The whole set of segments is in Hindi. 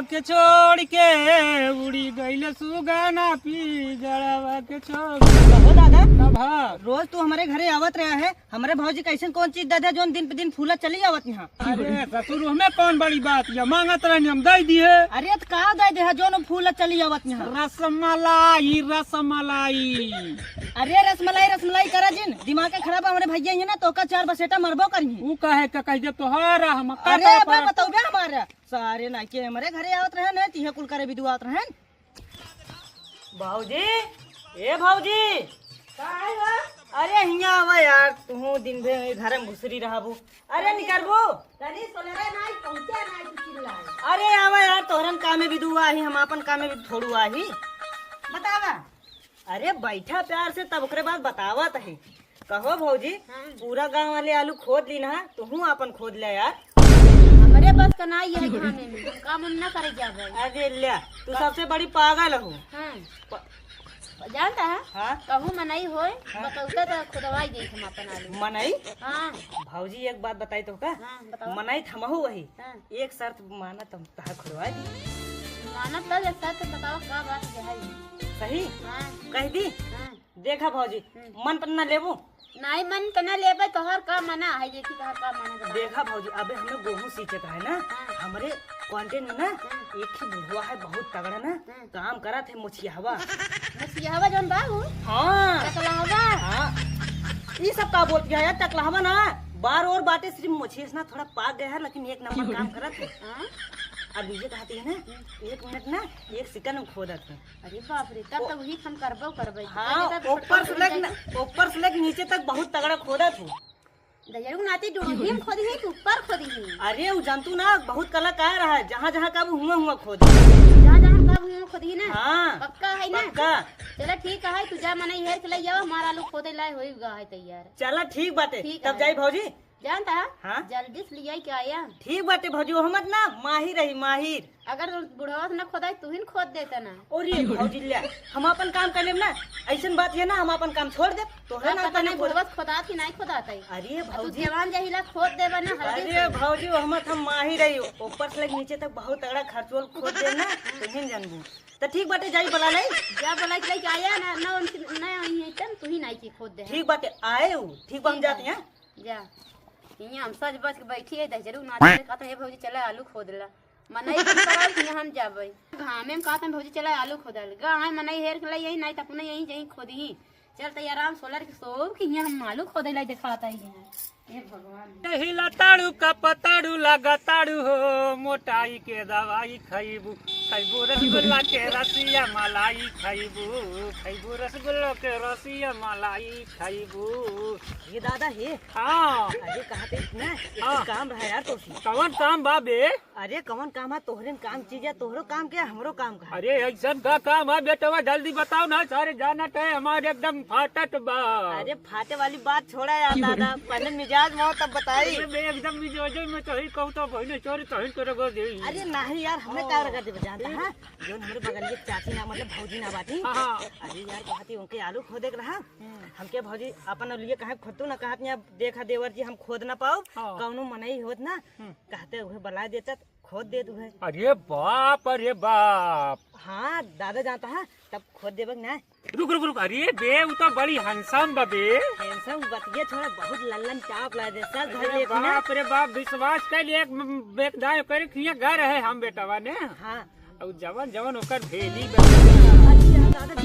के छोड़ के उड़ी गईल सुगाना पिजड़वा के छोड़। कहो दादा, हाँ रोज तू हमारे घरे आवत रहा है, हमारे भौजी कैसे कौन चीज दादा जो दिन पे दिन फूला चली आवत यहाँ। अरे ससुर हमें कौन बड़ी बात ये मांगत रहनी हम दे दिए। अरे तो कहा दे दे जो न फूला चली आवत यहाँ। रसमलाई रसमलाई। अरे रसमलाई रसमलाई करा जिन दिमाग के खराब हमारे भैया है ना तो का चार बसेटा मरबो करी। ऊ कहे का कह दे तोहारा हम अरे अब बताओ बे हमारा सारे ना के हमारे घरे आवत रहे न तिहे कुल करे विदु आवत रहे। भौजी ए भौजी अरे हिया आवा यार, तू दिन भर घर में घुसरी रहबू। अरे निकलबू अरे आवा यार, तोहरन काम में विदु आही हम अपन काम में थोड़ू आही। बतावा अरे बैठा प्यार से तब ओकरे बाद बतावत है। कहो भौजी पूरा गांव वाले आलू खोद ली ना, तू अपन खोद ले यार। हमारे बस का ना ये है खाने में काम हम ना करे जा भाई। अरे ले तू सबसे बड़ी पागल हो। हाँ जानता है हाँ कहूँ मनाई होए बतौता तो खुदवाई दे हम अपन आलू मनाई। हाँ भौजी एक बात बताई तो का हाँ बताओ। मनाई थमहू वही हाँ एक शर्त माना तुम तहा खुलवा दी। मानत तब सच बताओ का बात है। सही हाँ कह दी। हाँ देखा भौजी मन पर न लेबू। नहीं मन तना लेबे तोहर का मना है देखी तोहर का मना बता। देखा भौजी अबे हमें गेहूं सींचे का है ना, हमारे क्वांटेन में ना एक ही बुढ़वा है बहुत तगड़ा ना काम करा थे मुछियावा। मसियावा जौन बाबू हाँ टकलावा हाँ ये सब का बोलती है यार, टकलावा ना बार और बातें सिर्फ मुछिया ना थोड़ा पाक गया है लेकिन एक नंबर काम करा थे। हाँ अब ये कहती है ना 1 मिनट ना 1 सेकंड में खोदा थे। अरे बाप रे तब तो वही हम करबे हाँ ऊपर से लेकर नीचे तक बहुत तगड़ा खोदा थे। दजरू नाती डूढ़ी हम खोदी है कि ऊपर खोदी है। अरे वो जानतू ना बहुत कलाकार है, जहाँ जहाँ का हुआ खोद। जहाँ जहाँ कब हुआ खोदी ना हाँ पक्का है ना। पक्का चलो ठीक है तू जा मना हेर के ले जाओ हमारा आलू खोदे लाए होगा है तैयार। चला ठीक बाटे ठीक तब है। जाई भौजी। जानता है हाँ जल्दी से लिया क्या आया। ठीक बाटे भौजी वो मत ना माहिर रही माहिर। अगर बुढ़वा से न खोदा तू ही खोद देता ना। और ये भौजी ले हम अपन काम कर लेब ना, ऐसन बात है ना हम अपन काम छोड़ दे तो है ना पता नहीं बुढ़वा खोदा थी नहीं खोदा था। अरे तू भौजी जवान जहिला खोद देबा ना हल्दी अरे भौजी वो हम माहिर रही ऊपर से लेकर नीचे तक बहुत तगड़ा खर्चोल खोद दे ना तुम जानबू। तो ठीक बाटे जाई बोला नहीं जा बोला के लेके आया ना ना ना आई है तब तू ही नहीं की खोद दे। ठीक बाटे आए हो ठीक बा हम जाते हैं। जा यहाँ हम सज बच के बैठी है जरूर नाचे कहते हैं भौजी चला आलू खोदला मनई कराल कि हम जाबे घामे में कहते हैं भौजी चला आलू खोदल गाय मनई हेर के यही नहीं तक यही यही खोदी चल तो आराम सोलर के सो कि यहाँ हम आलू खोदे ला दिखाता ही है। हे भगवान हिलताड़ू का पताड़ू लगाताड़ू हो मोटाई के दवाई खइबू खइबू रसगुल्ला के रसिया मलाई खइबू रसगुल्ला के रसिया मलाई खइबू। ये दादा है हाँ अरे कहते ना हाँ। काम रहा यार तो कौन काम बाबे। अरे कौन काम है तोहरे काम चीज है तोहरो काम क्या हमरो काम का। अरे ऐसा का काम है बेटवा जल्दी बताओ ना सारे जाना है हमारे एकदम फाटत बा। अरे फाटे वाली बात छोड़ा यार दादा पहले मिजाज में हो तब बताई। एकदम मिजाज में तो ही कहूँ तो बहने चोरी तो ही करे गो दे। अरे नहीं यार हमें क्या रखा थे जानता है जो हमारे बगल की चाची ना मतलब भौजी ना बाटी। हाँ। अरे यार कहती उनके आलू खोदे के रहा हमके भौजी अपन लिए कहे खोदतू ना कहत यहाँ देखा देवर जी हम खोद ना पाओ हाँ। कौनो मनई होत ना कहते हुए बला देता खोद दे तू है। अरे बाप। हाँ दादा जानता है तब खोद देबक ना। रुक रुक रुक अरे बे वो तो बड़ी हंसम बे। हैंडसम बतिया छोड़ा बहुत लल्लन टाप ला दे सर घर अरे ले ना। बाप रे बाप विश्वास कर एक बेकदाय करे खिया घर है हम बेटवा ने। हाँ और जवन जवन ओकर भेली अच्छा दादा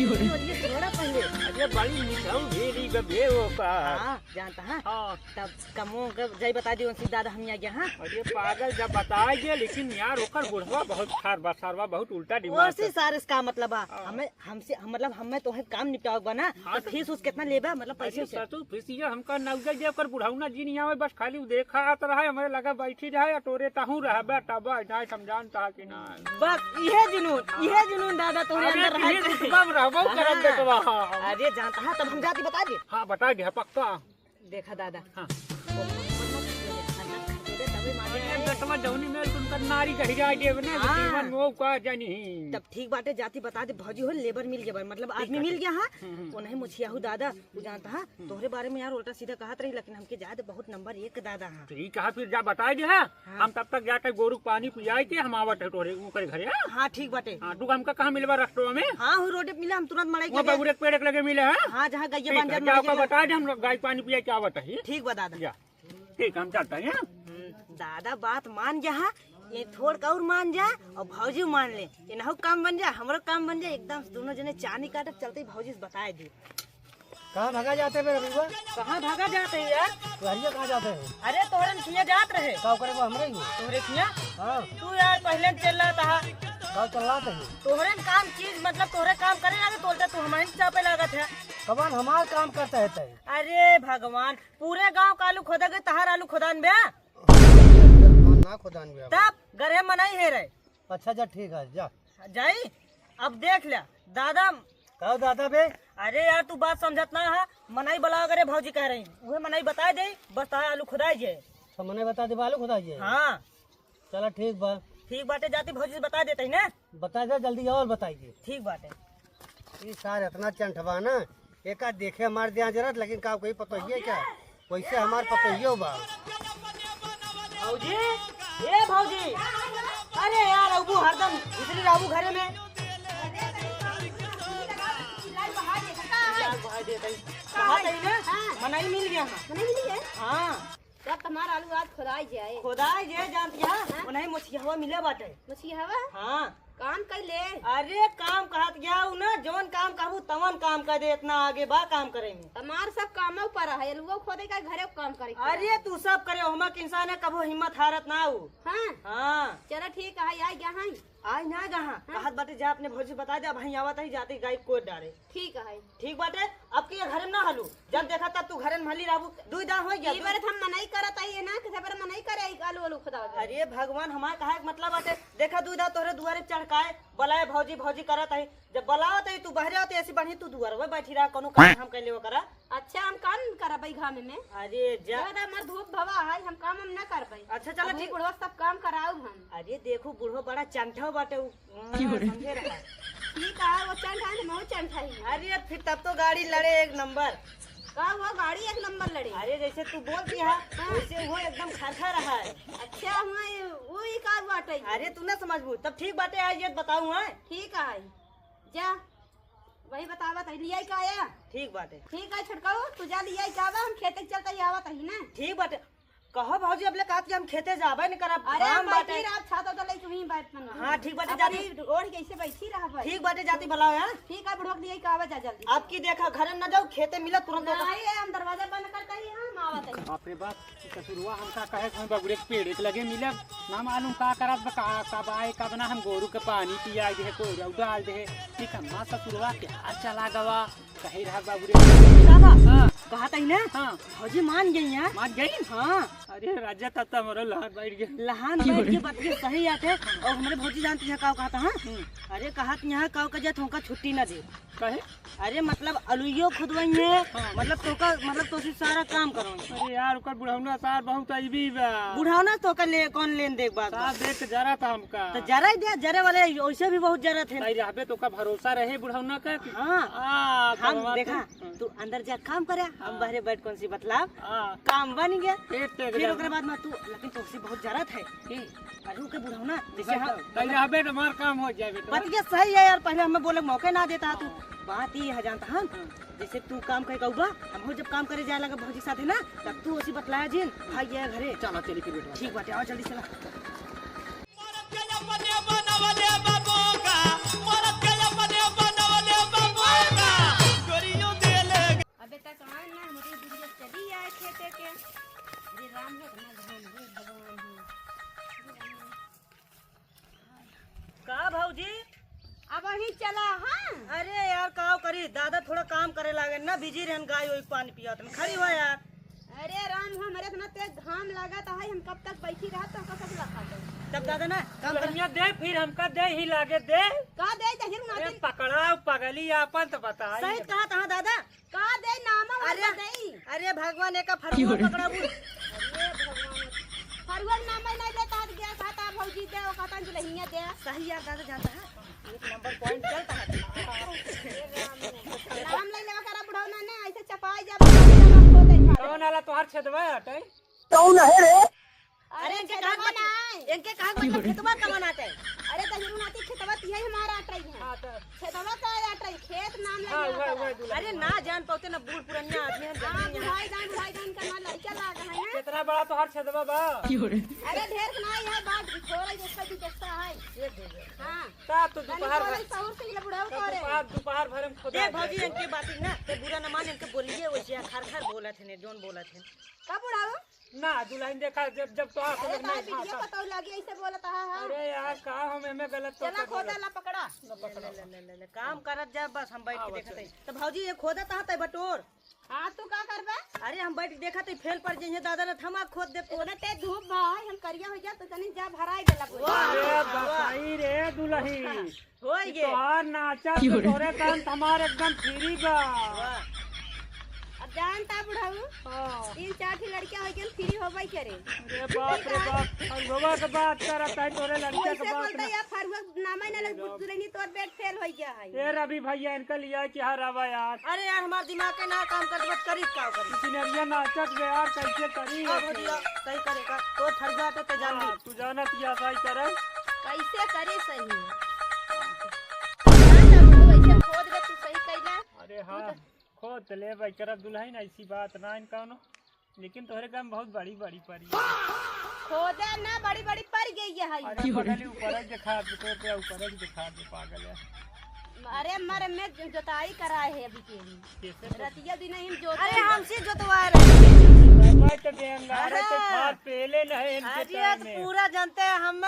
थोड़ा पहले अरे बड़ी मिठाऊ भेली बे ओकर। हाँ जानता है हाँ तब कमो जय बता दी उनसे दादा हम यहाँ गया। हाँ अरे पागल जब बताएंगे लेकिन यार ओकर बुढ़वा बहुत खारबा सारवा बहुत उल्टा दिमाग उसी सारे इसका मतलब है हमें हमसे मतलब हमें तो है काम निपटाओगे ना हाँ, तो फीस उस कितना लेबा मतलब पैसे से। सतु फीसिया हमका नौजा जे ओकर बुढ़ाउना जी नहीं आवे बस खाली देखा आत रहा हमें लगा बैठी रहे टोरे ताहू रहबे तबा नहीं समझान ता कि ना बस यह जुनून दादा तुम्हारे अंदर रहा है। तब रहबो करब बेटवा। अरे जानता है तब हम जाती बता दे। हाँ बता दे पक्का। देखा दादा हाँ तभी मांगे बेटवा जौनी में तुमका नारी गहिरा देव ने हाँ। जीवन वो का जानी। तब ठीक बाटे जाती बता दे भौजी हो लेबर मिल गया मतलब आदमी मिल गया हाँ वो नहीं मुछियाहू दादा तू जानता है तोहरे बारे में यार उल्टा सीधा कहत रही लेकिन हमके जाते बहुत नंबर 1 दादा हाँ ठीक है फिर जा बता दे हम तब तक जाकर गोरु को पानी पियाई के हम आवत है तोरे ऊपर घरे। हाँ ठीक बाटे। हाँ तू हमका कहाँ मिलवा रास्ते में? हाँ हूँ रोड पे मिला हम तुरंत मड़ाई वो बगुरे पेड़ के लगे मिले हैं। हाँ जहाँ गैया बांध जा का बता दे हम लोग गाय पानी पिया क्या आवत है। ठीक बा दादा। जा ठीक हम चलते हैं। दादा बात मान जा ये थोड़ का और मान जा और भौजी मान ले ये ना काम बन जा हमारा काम बन जा एकदम दोनों जने चानी काटक चलते ही भौजी से बताए दी। कहाँ भागा जाते हैं रविवा? कहाँ भागा जाते हैं यार? तुहरिया कहाँ जाते हैं? अरे तोहरे खिया जात रहे का करे वो हमरे ही तोहरे खिया हाँ तू यार पहले चल रहा था का चल रहा था तोहरे काम चीज मतलब तोहरे काम करे लगे तोलते तू हमारे चापे लगा था कबान हमार काम करता है तय। अरे भगवान पूरे गांव का आलू खोदा गए तहार आलू खोदान बे ना खुदान भी तब गरे मनाई है रे। अच्छा जा ठीक है जा जाई अब देख लिया दादा कहो दादा बे अरे यार तू बात समझत ना है मनाई बला करे भौजी कह रही वह मनाई बता दे बस तारा आलू खुदाई जे। तो मैंने बता दे बालू खुदा जी। हाँ चलो ठीक बा ठीक बाटे जाती भौजी से बता देते ना। बता दे जल्दी और बताइए। ठीक बाटे। ये सार इतना चंठवा ना एक देखे हमारे दिया जरूरत लेकिन का कोई पता ही है क्या वैसे हमारे पता ही हो बा। भौजी ये भौजी अरे यार अबू हरदम इसलिए राबू घरे में मनाई मिल गया हाँ जब तुम्हारा आलू आज खुदाई जाए खुदाई जे जानती है नहीं मुछिया मिले बाटे मुझे हवा हाँ काम कर ले। अरे काम कहत गया ना जौन काम कहबू तवन काम कर दे इतना आगे बा काम करेंगे हमार सब काम ऊपर है अलुआ खोदे का घरे काम करे। अरे तू सब करे हम इंसान है कबो हिम्मत हारत ना हो। हाँ हाँ चलो ठीक है आई क्या है आज ना कहा कहत बाटे जा अपने भौजी बता दे भाई आवत ही जाती गाय कोट डाले। ठीक है ठीक बाटे अब के घर में ना हलू जब देखा तब तू घर में भली राबू दुई दाम हो गया। ई बार हम मनाई करत आई ना किसे बार मनाई करे आलू आलू खुदा। अरे भगवान हमारे कहा मतलब बाटे देखा दुई दा तोहरे दुआरे चढ़काए बलाए भौजी भौजी करत है जब बलावत है तू बहरे होते ऐसी बढ़ी तू दुआर में बैठी रहा कोनो काम हम कैले वो करा। अच्छा हम काम करबै घाम में अरे जा ज्यादा मर धूप भवा है हम काम हम ना करबै। अच्छा चलो ठीक बुढ़वा सब काम कराऊ हम। अरे देखो बूढ़ो बड़ा चंठा बाटे समझे रहा। ठीक है वो चंठा है मैं चंठा ही। अरे फिर तब तो गाड़ी लड़े एक नंबर का वो गाड़ी एक नंबर लड़ी। अरे जैसे तू बोलती है वैसे वो एकदम खरखा रहा है। अच्छा हुआ वो ही का बाटे। अरे तू ना समझबू तब ठीक बाटे आज ये बताऊँ है। ठीक है जा वही बतावत है लिया का आया। ठीक बाटे ठीक है छटकाओ तू जा लिया का आवा हम खेते चलते ही आवत है ना। ठीक बाटे कहो भौजी अब ले कहा कि हम खेते जाबे नहीं करब अरे काम बाटे। बैठी रात छातो तो ले तुम्ही बैठ मन। हाँ ठीक बाटे जाती ओढ़ के ऐसे बैठी रहा भाई। ठीक बाटे जाती बुलाओ यार। ठीक है बुढ़वा लिया का आवा जा जल्दी। अब की देखा घर में न जाओ खेते मिला तुरंत नहीं हम दरवाजा बंद करते ही हम आवत है। बाप रे बाप कसुरवा हमका कहे हम बगुरे के पेड़ के लगे मिले ना मालूम का करब का कब आए कब ना हम गोरू के पानी पिया दे को रौ डाल दे ठीक है मां ससुरवा के हाथ चला गवा कहे रहा बगुरे हाँ कहा था ना। हाँ भौजी मान गई यार मान गई। हाँ अरे राजा तत्ता मोर लहर बैठ गया लहान बैठ के बात के सही आते और हमारे भौजी जानती है काव कहता हाँ। अरे कहा यहाँ काव का जा तुमका छुट्टी ना दे कहे अरे मतलब अलुइयो खुदवाई है मतलब तोका मतलब तो सारा काम करो। अरे यार ओकर बुढ़ौना सार बहुत अइबी बा बुढ़ाना तो का ले कौन लेन देख बात सार देख के जरा था हमका तो जरा ही दे जरे वाले वैसे भी बहुत जरा थे। नहीं रहबे तो का भरोसा रहे बुढ़ौना का हाँ हम भगवान देखा तो- तू अंदर जा काम करे हम बाहरे बैठ कौन सी बतलाव हाँ काम बन गया। पेट टेक फिर जा ओकरे बाद में तू लेकिन तुमसे बहुत जरूरत है अरे के बुढ़ाना जैसे हम नहीं रहबे तो मार काम हो जाए बेटा बात ये सही है यार पहले हमें बोले मौका ना देता तू बात ही है जानता हम जैसे तू काम करे कौबा हम जब काम करे जाए लगा भौजी साथ है ना तब तू उसी बतलाया जिन भाई ये घरे चलो चली फिर बेटा ठीक बाटे आओ जल्दी चला। अबे तक कहाँ ना मुझे दुनिया चली आए खेते के अरे राम हो ना भगवान हो का भौजी अब वही चला। हाँ अरे यार काव करी दादा थोड़ा काम करे लागे ना बिजी रहन गाय वही पानी पिया तुम खड़ी हो यार। अरे राम हो मेरे इतना तेज घाम लगा था हम कब तक बैठी रहा तो कब लगा दो तब दादा ना काम कर बढ़िया दे फिर हमका दे ही लागे दे का दे जहिर ना अरे दे पकड़ा पगली आपन तो बता सही कहा था दादा। का दे नामा अरे वाला दे। अरे भगवान एक फरमान पकड़ा अरे भगवान फरवल नामा नहीं लेता गया खाता भौजी दे हियां दे सही यार दादा जाता है, एक नंबर पॉइंट चलता है। नाम ले लेवा करा बुढ़ऊ ना ने ऐसे चपाई जा खो दे खा कौन आला तोहार छेदवा हटे? अरे इनके कहाँ मतलब खेतवा कहाँ बनाते हैं? अरे तजरू नाती खेतवा तिहे हमारा अटई है हां तो खेतवा का अटई खेत नाम ले हां लेवा वही दुल्हन। अरे ना जान पाते ना, बूढ़ पुरानिया आदमी हैं, हां जानते हैं। बुढ़ाई जान का ना लड़का लाग है ना कितना बड़ा तोहार छेदवा बा? अरे ढेर ना है बात छोड़ा जैसा भी देखता है ये दे दे। हां ता तो दोपहर दोपहर सहूर से बुढ़ऊ करे दोपहर भर में खुदा देख भौजी इनके बात ना ते बुरा न मान, इनके बोलिए वैसे खर खर बोलत है, जोन बोलत है। का बुढ़ऊ ना दुल्हन देखा जब तोहार अरे समझ का नहीं वीडियो आता। पता लगी ऐसे बोलता है अरे यार का हम एमे गलत तो चला खोदा ला पकड़ा ले, काम करत जा, बस हम बैठ के देखत है। तो भौजी ये खोदा कहाँ ते बटोर? हां तू का करबे अरे हम बैठ के देखत है, फेल पर जे दादा ने थमा खोद दे तो। ओने ते धूप भाई हम करिया हो जा तो तनी जा भराई देला पूरी अरे बताई रे दुल्हन हो गए तोहार नाचा तो तोरे कान हमारे एकदम फ्री बा। अब जानता बुढ़ऊ हाँ। 3-4 की लड़कियां हो गई फ्री होबई करे अरे बाप रे बाप, और बाबा के बात करत है तोरे लड़के कैसे के बात बोलता ना। या फरुआ नाम ना लग दुल्हनी तोर बेट फेल हो गया है ए रवि भैया इनका लिया कि हरावा यार अरे यार हमार दिमाग के ना काम कर बस करी का करी। सिनरिया नाचत बे यार कैसे करी हाँ भौजी सही करेगा तो ठरगा तो जान ली। तू जानत या सही करे कैसे करे सही वैसे खोद के तू सही कैला अरे हाँ खोद ले भाई करब दुल्हन ऐसी बात ना इन कौनो, लेकिन तोहरे काम बहुत बड़ी बड़ी पड़ी। खोदे ना बड़ी बड़ी पड़ गई है अरे पगली ऊपर है दिखा दे तो पे ऊपर है दिखा दे पागल है। अरे मर में जोताई कराए है अभी के कैसे रतिया दिन ही जोत अरे हमसे जोतवा रहे भाई तो बेंगारे तो खाद पहले नहीं इनके अरे टाइम तो में। पूरा जानते हैं हम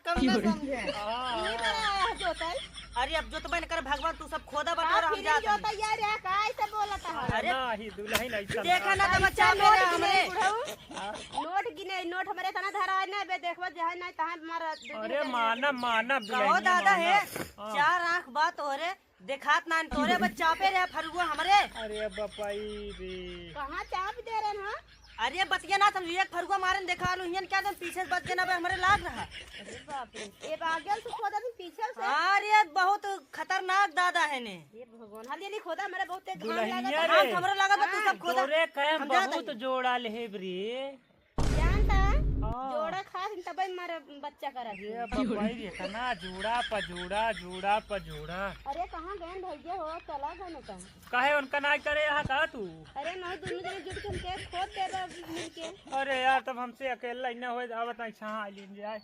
कम ना समझे। हाँ, नहीं कराया है जोताई अरे अब जोतबे न कर भगवान, तू सब खोदा का बटोर हम फिर जाते हैं। जोता यार है कैसे बोलता है अरे ना ही दुल्हन ऐसा देखा ना तो बच्चा नोट मेरे गिने हमरे। बुढ़ऊ नोट गिने नोट हमारे तना धरा है ना बे देखबो जहां नहीं तहां मारा अरे मानव मानव कहो दादा है हाँ। 4 आँख बात तोरे देखात ना तोरे बच्चा पे रे फरुआ हमरे। अरे बपाई रे कहां चाप दे रहे हैं अरे बतिया ना समझिए, एक फरुआ मारन देखा लो हियन क्या तुम पीछे से बच के ना बे हमरे लाग रहा। अरे बाप रे ये आगे से खोदा भी पीछे से अरे बहुत खतरनाक दादा है ने। ये भगवान हाल ये खोदा मेरे बहुत घाम दुल्हनिया लगा रे। हम हमरे लगा तू सब खोदा। तोरे कहे हम जाते बहुत हैं। जोड़ा ले रे। जानता हाँ। जोड़ा खास तब मारे बच्चा करा ये बपाई रे इतना जोड़ा पर जोड़ा जोड़ा पर जोड़ा। अरे कहां गए भैया हो चला गए ना कहां काहे उनका ना करे यहाँ का तू? अरे मैं दोनों जने जुट के उनके खोद दे मिल के अरे यार तब हमसे अकेला न हो आवत नहीं छहा लीन जाए।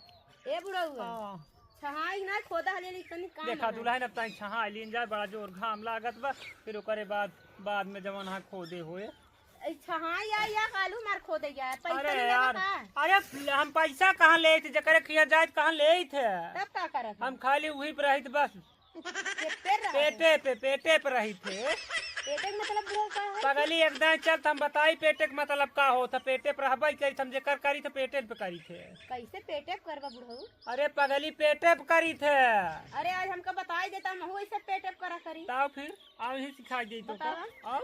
ए बुढ़ऊ हाँ। छहाई ना खोदा हले तनी काम देखा दुल्हन अब तक छहा लीन जाए, बड़ा जोर घाम लागत बा, फिर ओकरे बाद में जवन हाँ खोदे होए। छहाई या कालू मार खोदे गया पैसा अरे नहीं यार लेगा अरे हम पैसा कहाँ ले थे जकरे किया जाए कहाँ ले थे? तब का करत हम खाली वही पे रही थे बस, पेट पेटे पे रही थे। पेटे का मतलब बुढ़ऊ का है पगली एकदम चल हम बताई पेटे के मतलब का होता, पेटे पर रहबा करी हम जेकर करी थे पेटे पे करी थे। कैसे पेटे करवा बुढ़ऊ अरे पगली पेटे पे करी थे। अरे आज हमको बताई देता मैं ऐसे पेटे करा करी ताओ फिर आओ ही सिखाई दी तो बतावा। आओ।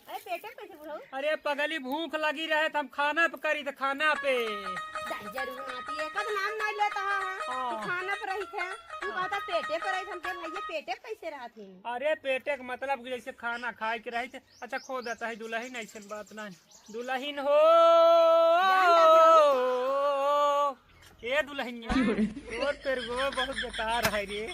अरे पेटे कैसे बुढ़ऊ अरे पगली भूख लगी रहे तो हम खाना पे करी थे, खाना पे। जरूर आती है कद नाम नहीं लेता है हाँ। खाना पर रही थे तू कहता पेटे पर रही हमके भैया पेटे कैसे रहा थी अरे पेटे का मतलब कि जैसे खाना खाए के रही थे। अच्छा खो देता है दुल्हन, ऐसे बात नहीं। दुल्हन हो ये दुल्हनिया तोर तेरे गो बहुत बेकार है रे।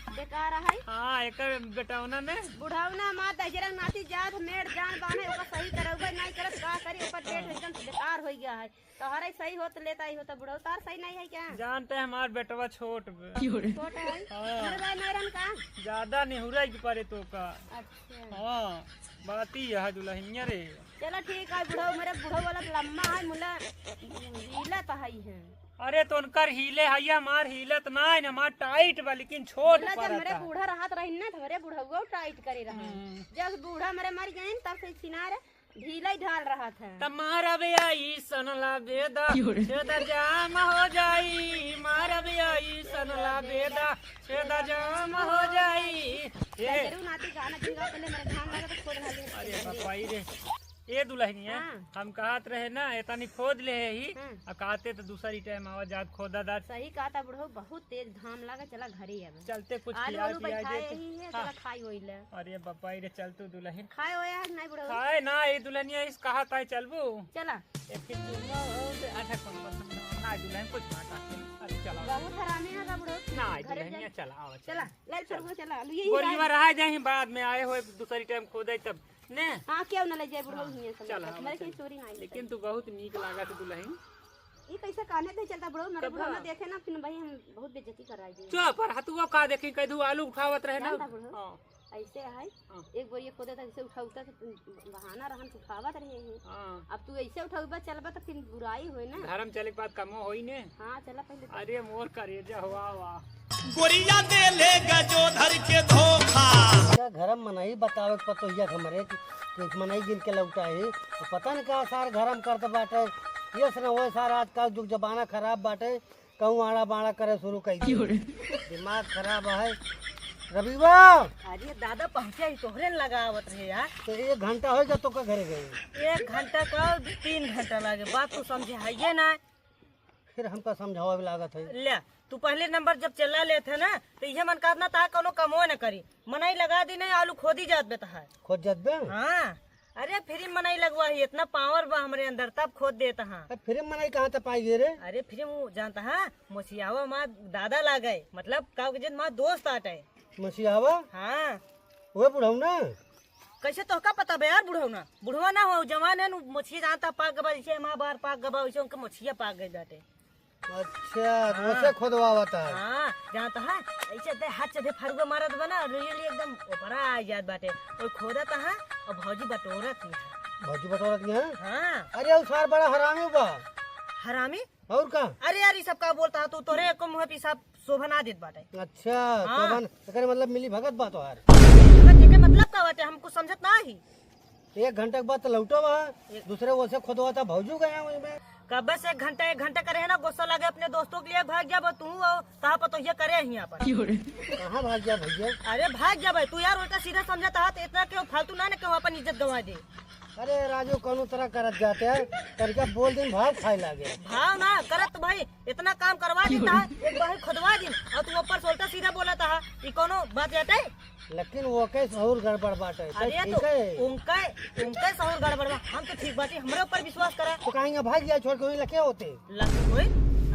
बेकार है हाँ एक बेटौना में बुढ़ाऊ ना माँ दजरा नाती जात मेड़ जान बाने ओका सही करौबे नहीं करत का करी ओकर पेट एकदम बेकार हो गया है तोहरे सही होत लेता ही होता बुढ़ाऊ तार सही नहीं है क्या जानते हैं हमार बेटवा छोट बे। छोट है हाँ। मेरे भाई मेरन का ज्यादा निहुरा के परे तो का। अच्छा हाँ बाती है दुल्हनिया रे। चलो ठीक है बुढ़ाऊ मेरे बुढ़ाऊ वाला लम्बा है मुला हीला तो है अरे तो उनकर हिले हैया मार हिलत ना है ना मार टाइट बा लेकिन छोट जब पड़ता मेरे है। बूढ़ा रहत रही ना तो मेरे बुढ़ाऊ टाइट करे रहा जब बूढ़ा मेरे मर गए तब से सिनार ढीला ही ढाल रहा था तब मारा आई सनला बेदा छेदा जाम हो जाई, मारा आई सनला बेदा छेदा जाम हो जाई। ये जरूर नाती गाना जिंगा पहले मेरे धान लगा तो खोद हाले अरे बापाई रे ए दुल्हनिया हाँ। हम कहत रहे ना एतनी खोद ले ही हाँ। आ कहते तो दूसरी टाइम आवा जात खोदा दात सही कहा था बुढ़ो, बहुत तेज घाम लगा, चला घरे अब चलते कुछ आलू खिला आलू पिया बैठाए देते। ही है, हाँ। चला खाई होइले। अरे बापा रे चल तू दुल्हन खाए होया है नहीं बुढ़ो? खाए ना ए दुल्हनिया इस कहत है चलबू चला एक फिर चुमा हो से आठा कम पसंद ना दुल्हन कुछ ना कहते अरे चला बहुत हरामी है बुढ़ो। ना घरे दुल्हनिया जा। चला आवा चला ले चल चला आलू यही गोरिया रह जाए बाद में आए हो दूसरी टाइम खोदे तब ने हाँ क्यों ना ले जाए बुढ़ो हियां सब चल, मेरे की चोरी नहीं। लेकिन तू बहुत नीक लागत दुल्हन ये कैसे काने दे चलता बुढ़ो, मेरे बुढ़ो ना देखे ना फिर भाई हम बहुत बेइज्जती कराई दी। चुप पर हतुआ का देखी कदू आलू उठावत रहे ना जानता बुढ़ो? हां ऐसे है हाँ। एक बार ये खोदा था ऐसे उठा बहाना रहन सुखावत रहे हैं। हां अब तू ऐसे उठाऊबा चलबा तो फिर बुराई होई ना। धर्म चले के बाद कमो होई ने हाँ चला पहले अरे मोर करेजा हुआ वाह गोरिया दे लेगा जो धर के धोखा। क्या घरम मनाई बतावे के पतोहिया हमरे कि मनाई गिन के लौटा है तो पता नहीं का सार घरम करत बाटे ये न वो सार आज का जुग जमाना खराब बाटे कहूँ आड़ा बाड़ा करे शुरू कर दिमाग खराब है रविवा। अरे दादा पहुँचे ही तोहरे लगावत रहे यार। तो 1 घंटा हो गया तो का घरे गए 1 घंटा का 3 घंटा लगे, बात तू समझे है ना। फिर हमका समझावा भी लागत है। ले तू पहले नंबर जब चला लेते ना तो ये मन करना था कोनो कमो न करी, मनाई लगा दी नहीं आलू खोदी जात बेता है। खोद जात बे हाँ अरे फिर मनाई लगवा ही, इतना पावर बा हमरे अंदर तब खोद देता हाँ। फिर मनाई कहाँ तक पाई गे रे। अरे फिर वो जानता है मोसियावा माँ दादा ला गए, मतलब का माँ दोस्त आटे। मसीहावा हाँ वो बुढ़ऊ ना कैसे तो का पता बे यार, बुढ़वा बुढ़वा ना हो जवान है मोछिया जानता पाक गबा जैसे माँ बार पाक गबा वैसे उनके मोछिया पाक गए जाते। अच्छा तो उसे खोदवावता है। हाँ जानता है ऐसे दे हाथ से फरुआ मारत बना रियली एकदम ऊपरा आ जात बाटे और खोदत है और भौजी बटोरत ही है। भौजी बटोरत है। हाँ अरे वो सार बड़ा हरामी बा हरामी। और का। अरे यार ये सब का बोलता है तू, तोरे को मुँह पिसाब शोभा ना देत बाटे। अच्छा हाँ। तो एकरे मतलब मिली भगत बात है। के मतलब का बाटे हमको समझत ना ही। 1 घंटे के बाद तो लौटो वहाँ दूसरे वो से खोदवाता भौजू गया वहीं में। कब बस 1 घंटा करे है ना, गुस्सा लगे अपने दोस्तों के लिए भाग जा तू कहा तो ये करे यहाँ पर। कहाँ भाग गया भैया। अरे भाग जा भाई तू यार, उल्टा सीधा समझता है तो इतना क्यों फालतू ना क्यों अपन इज्जत गवा दे। अरे राजू कौन तरह करत जाते हैं करके बोल दिन भाव खाए लागे। भाव ना करत तो भाई इतना काम करवा देता है, एक बार खुदवा दिन और तू ऊपर से उल्टा सीधा बोला था ये कोनो बात जाता है। लेकिन वो के सहूर गड़बड़ बाटे तो अरे ठीक तो है। उनका सहूर गड़बड़ बा, हम तो ठीक बात है, हमरे ऊपर विश्वास करा। तो कहेंगे भाग गया छोड़ के वहीं लगे होते।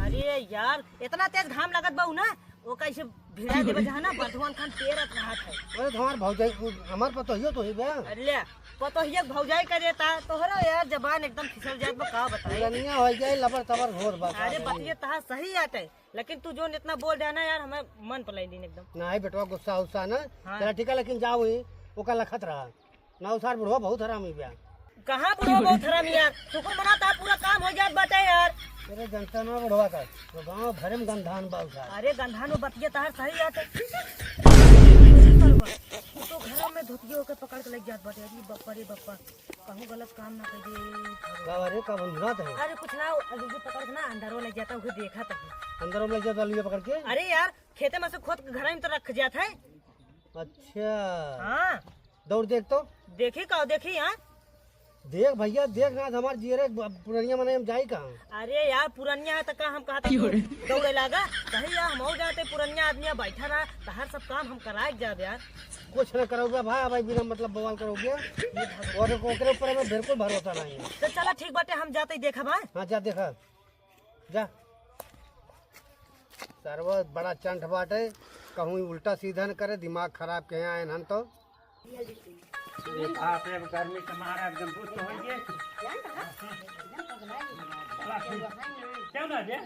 अरे यार इतना तेज घाम लगत बा ना वो कैसे भिड़ा देबे जहां ना बर्धमान खान पेरत रहा है। अरे तुम्हार भौजाई हमार पतोहियो तो ही बे। अरे पतो हिया भौजाई कर देता तोहरा यार जबान एकदम फिसल जात बा का बताई। रनिया हो जाए लबर तबर घोर बात। अरे बतिये तहा सही आटे लेकिन तू जो इतना बोल रहा ना यार हमें मन पलाई दिन एकदम। नहीं बेटवा गुस्सा उस्सा ना हाँ। चला ठीक है लेकिन जाओ ही ओका लखत रहा ना उसार बुढ़वा बहुत हरामी बा। कहाँ बुढ़वा बहुत हरामी यार, शुक्र मनाता पूरा काम हो जात बाटे यार। तेरे जनता में बुढ़वा का तो गाँव भरे में गंधान बा उसार। अरे गंधान में बतिये तहार सही आटे तो घरों में धोतिये होकर पकड़ के लग जात बाटे। अरे बप्पा रे बप्पा कहूँ गलत काम ना कर दे। अरे का बंधुनाथ है। अरे कुछ ना अभी पकड़ के ना अंदर लग जाता उसे देखा था। अंदर में जाता लिया पकड़ के। अरे यार खेते में से खोद के घर में तो रख जाता है। अच्छा हाँ दौड़ देख तो देखी का देखी। हाँ देख भैया देख ना हमारे जियरे पुरनिया मने हम जाई कहाँ। अरे यार पुरनिया है तो का हम कहते दौड़े लागा कही यार हम हो जाते पुरनिया आदमी बैठा रहा तो हर सब काम हम कराए जाब यार। कुछ न करोगे भाई भाई बिना मतलब बवाल करोगे और ओकरे ऊपर हमें बिल्कुल भरोसा नहीं है। तो चला ठीक बाटे हम जाते ही देखा भाई। हाँ जा देखा जा सर्व बड़ा चंठ बाटे कहूँ उल्टा सीधा न करे दिमाग खराब के यहाँ आए हन तो। देखा पे गर्मी तुम्हारा एकदम बुत हो गए क्यों ना जे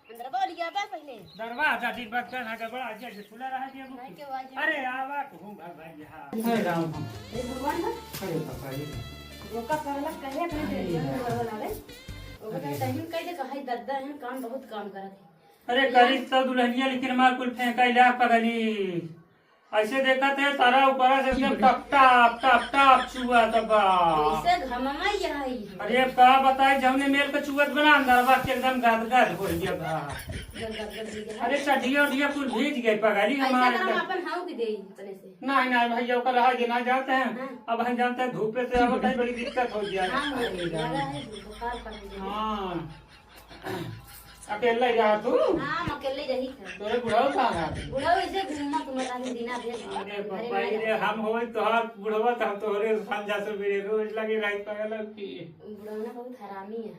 अंदर बोल गया बा पहले दरवाजा दिन वक्त ना के बड़ा जे खुला रहा दिया नहीं के आवाज अरे आवा कहूं भाई हां राम ए भगवान ना अरे पापा ये रोका करला कहे अपने दे बरबला रे ओ बता टाइम कह दे कहे दद्दा है काम बहुत काम करत है। अरे करी तो दुल्हनिया लेकिन मार कुल फेंकाई ला पगली ऐसे देखा थे तारा ऊपर से एकदम टप टप टप टप चुआ तबा। इसे घममा ही रही है। अरे का बताए जमने मेल के चुअत बना अंदर बात एकदम गद गद हो गया बा। अरे चढ़िया उड़िया कुल भीज गए पगारी हमारे। ऐसा हम अपन हाउ की दे तने से। नहीं नहीं भैया का रहा ये ना जाते हैं। अब हम जानते हैं धूप से अब कहीं बड़ी दिक्कत हो गया। हाँ अकेला ही रहा तू? हाँ अकेले रही था। तोरे बुढ़ाऊ कहाँ रहा? बुढ़ाऊ ऐसे घूमा तुम्हारा दिना भेज। अरे पापा ये हम हो तो हाथ बुढ़वा तो हम तोरे संजा से मेरे रोज लगे रही पागल की। बुढ़ाऊ ना बहुत हरामी है।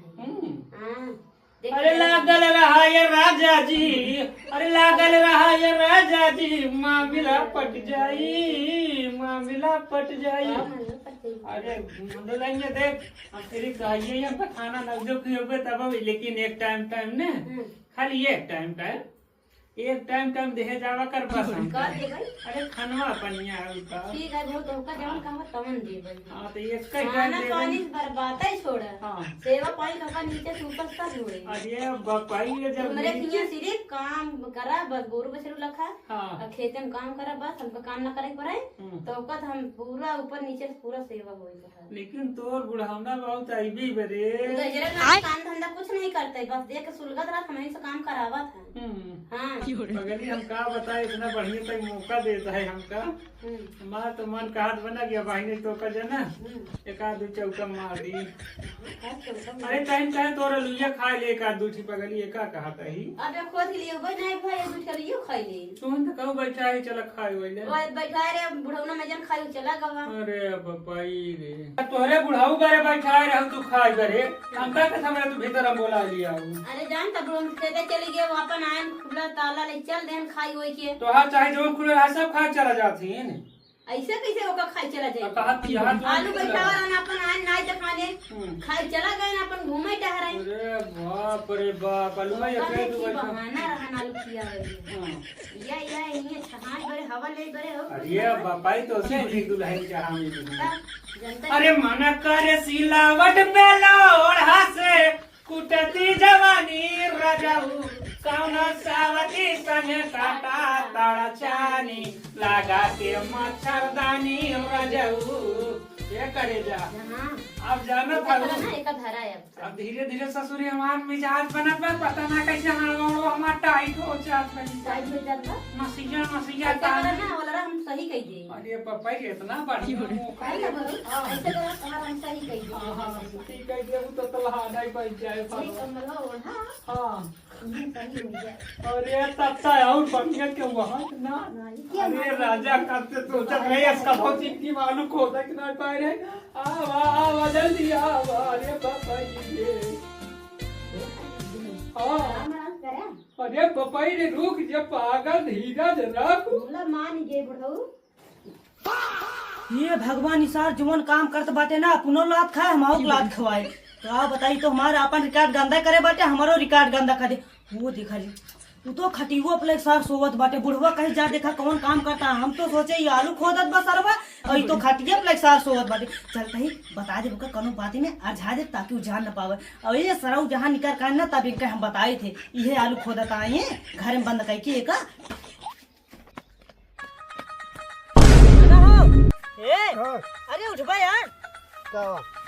हाँ अरे लागल रहा ये राजा जी, अरे लागल रहा ये राजा जी, मामिला पट जाई, मामिला पट जाई। अरे लेंगे देख हम तेरी कहिए यहाँ पे खाना नजदीक खियोगे तब, लेकिन एक टाइम ने खाली एक टाइम देहे जावा कर बस हम। कर दे भाई। अरे खनवा पनिया उनका ठीक है वो तो का जवन कहवा तवन दे भाई। हाँ तो एक कई खाना पानी बर्बाद ही छोड़। हाँ सेवा पानी का नीचे से ऊपर तक जोड़े। अरे बापाई ये जब मेरे किया सिर्फ काम करा बस गोरू बछरू लखा। हाँ और खेते में काम करा बस हमको काम ना करे पड़े। तो वक्त हम पूरा ऊपर नीचे से पूरा सेवा होई पड़ा। लेकिन तोर बुढ़ाना बहुत आईबी बरे। काम धंधा कुछ नहीं करते बस देख के सुलगत रहा हमें से काम करावा था। हाँ मगर हम का बताए इतना बढ़िया तक मौका देता है हमका। हमारा तो मन का हाथ बना गया बहने तो का जना एक आध दो चौका मार दी। अरे टाइम तोरा लुइया खा ले एक आध दूठी पगली एका कहता ही। अब खोद के लिए भाई नहीं भाई दूध के लिए खाई ले। तुम तो कहू बैठा है चला खाए वैले। ओए बैठा रे बुढ़ौना में जन खाई चला गवा। अरे बपाई रे तोहरे बुढ़ाऊ करे बैठा है हम तू खाए करे हमका के समय तू भीतर हम बोला लिया। अरे जान तब हम खेते चले गए अपन आए खुला ताला ले चल देन खाई होई के। तो हां चाहे जो खुले रहा सब खा चला जाती है ने। ऐसे कैसे ओका खाई चला जाए? कहत यहाँ आलू बैठावा ना अपन आए नाई त खाने खाई चला गए ना अपन घूमे टहराए। अरे बाप रे बाप अलुआ ये के तू बहाना रहन आलू खिया या ये छहान बड़े हवा ले बड़े हो। अरे बापाई तो से भी दुल्हन चाहा में जनता अरे मन करे सिलावट पे लोढ़ा से कुटती जवानी रजाऊ कौन सावती संगे काटा ताड़ा चानी लगा के मच्छरदानी रजाऊ ये करे जा। अब जाना था एक धरा है अब धीरे धीरे ससुरी हमार मिजाज बनत बा पता ना कैसे हमार टाइट हो जात टाइट हो जाता नसिया ना वाला हम सही कह दे। अरे पापा ये इतना बढ़िया मौका ऐसे करो तुम्हारा हम सही कह दे। हां ठीक है ये तो तलहा नहीं बच जाए कमल हो हां हां सही हो जाए। अरे तब तक और बढ़िया के वहां ना अरे राजा करते तो जब नहीं इसका बहुत इतनी मालूम को होता कि ना पाए रे आ जल्दी आ अरे पापा ये अरे पापा ये रुक जा पागल धीरज रख बोला मान गए बुढ़ऊ। ये भगवान इसार जुमन काम करते बाटे ना अपनो लात खाए हमारो लात खवाए। तो आप बताई तो हमारा अपन रिकॉर्ड गंदा करे बाटे हमारो रिकॉर्ड गंदा कर दे। वो देखा जी तू तो खटीवो अपने सार सोवत बाटे बुढ़वा कहीं जा देखा कौन काम करता हम तो सोचे ये आलू खोदत बस अरबा और तो खटिया अपने सार सोवत बाटे। चल कहीं बता दे बुका कोनो बात में अरझा दे ताकि वो जान न पावे। और ये सराउ जहाँ निकल कर ना तब इनका हम बताए थे ये आलू खोदत आए हैं घर में बंद करके एक अरे उठ भाई यार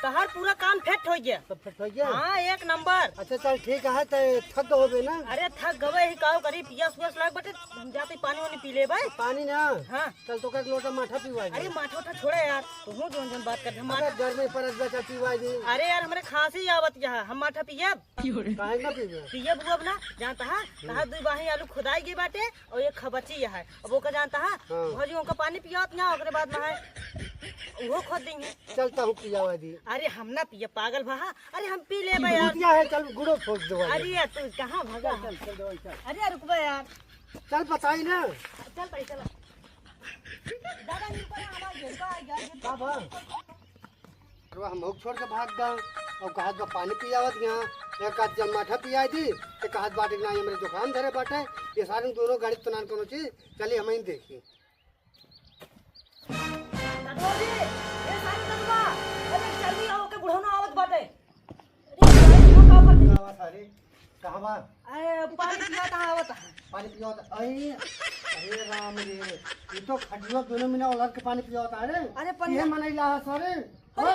तहार पूरा काम फिट हो गया। सब फिट हो गया? हाँ एक नंबर। अच्छा चल ठीक है तो थक होबे ना। अरे थक गवे ही काव करी पियास पियास लाग बटे हम जाते पानी वानी पी ले भाई। पानी ना हाँ चल तो का लोटा माठा पीवा दे। अरे माठा उठा छोड़े यार तो हूँ जोन बात कर हम अरे गर्मी परस बचा पीवा दे। अरे यार हमारे खांसी आवत यहाँ हम माठा पियब काहे ना पीबे? पियब हुआ ना जानता है तहा दुई बाही आलू खुदाई गे बाटे और एक खबची है अब वो का जानता है भजियों का पानी पियात यहाँ ओकरे बाद में वो खोद देंगे। चलता हूँ पियावा दी। अरे हम ना पिए पागल भहा अरे हम पी ले भाई यार। क्या है चल गुड़ो फोड़ दो। अरे यार तू कहाँ भागा? चल अरे रुक भाई यार चल बताई ना। चल भाई चल दादा ऊपर आवाज है बाबा हम होक छोड़ के भाग गए और कहा का पानी पियावत यहाँ एक आध जल माठा पिया दी एक हाथ बाटे ना ये मेरे दुकान धरे बाटे ये सारे दोनों गाड़ी तो ना कोनो चीज चलिए हम ही देखी। कहाँ बा? अरे पानी पिया था आवत पानी पिया होता अरे अरे राम रे ये तो खटियो दोनों महीना उलट के पानी पिया होता है रे। अरे पन्ना- ये मनाई ला सरे अरे,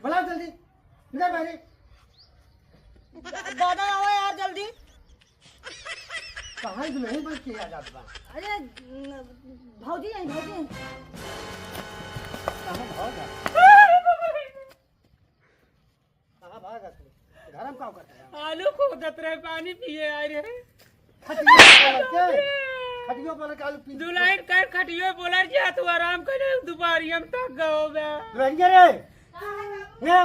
बोला जल्दी इधर बैठे। दादा आओ यार जल्दी। कहाँ इधर नहीं बन किया जाता बा? अरे भौजी आई भौजी। कहाँ भागा? कहाँ भागा तू? घर में क्या करता है? आलू खोदत रहे पानी पिए आए रे खटियो पर के आलू पी दुलाइन कर खटियो बोला जा तू आराम करे दोपहरी हम तक गओ बे लड़के रे ये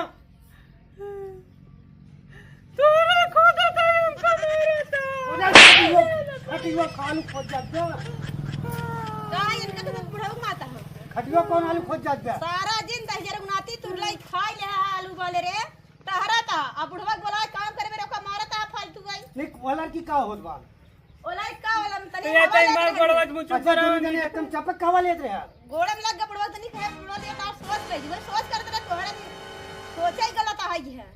तू रे खोदत है हमको मेरे तो उधर खटियो आलू खोज जाता गाय इनका तो बुढ़ऊ माता हो खटियो कौन आलू खोज जाता सारा दिन दहजर गुनाती तुरलाई खाई ले आलू वाले रे टहरा था अब बुढ़वा बोला काम करे मेरे को मारा था फालतू गई निक वाला की का होत बा ओलाई का वाला तनी ये तई मार गड़वा मुझ अच्छा दोनों जने एकदम चपक कावा लेत रहे गोड़े में लग गया बुढ़वा तनी खाए बुढ़वा दे ना सोच ले जो सोच कर दे तोहरा सोचे ही गलत है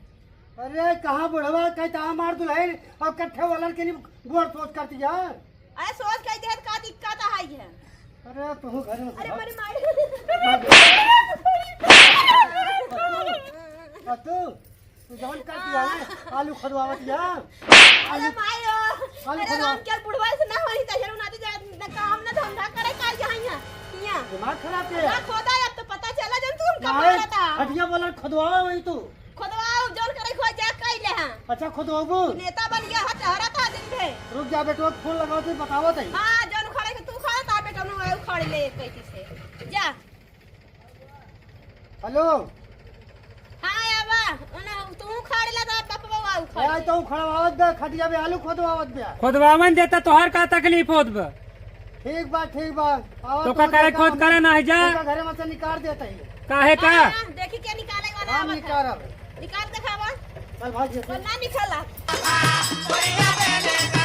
अरे कहाँ बुढ़वा कहता मार दुल्हन और कट्ठे वाला के नहीं गोर सोच करती जा अरे सोच कह दे का दिक्कत है अरे तू घर में अरे मारी तू तू जान कर दिया ना आलू खदवावत या अरे मायो आलू अरे खदवा राम के बुढ़वा से ना होई तहजर गुनाती जा ना काम ना धंधा करे काल यहाँ दिमाग खराब है ना खोदा अब तो पता चला जब तुम का नहीं मारा था खटिया वाला खदवावा वही तू खुदवाओ जोर करे खो जा कइले हां अच्छा खुदवाबू नेता बन गया है टहरा था दिन भे रुक जा बेटो फोन लगाओ तो बतावत है हां जोन खड़े के तू खड़ा था बेटा नु आयो खड़े ले कैसी से जा हेलो हां आवा ओना तू खड़े ला था बाप बाबा आउ खड़े यार तो खड़वावत बे खटिया में आलू खदवावत बे खोदवावन देता तोहर का तकलीफ होत बा ठीक बा तो का करे खोद करे ना जा घर में से निकाल देता है काहे का हां देखी के निकाले वाला हम आवत है। निकाल निकाल दिखावा चल भाग पर ना निकाला ओरिया रे ले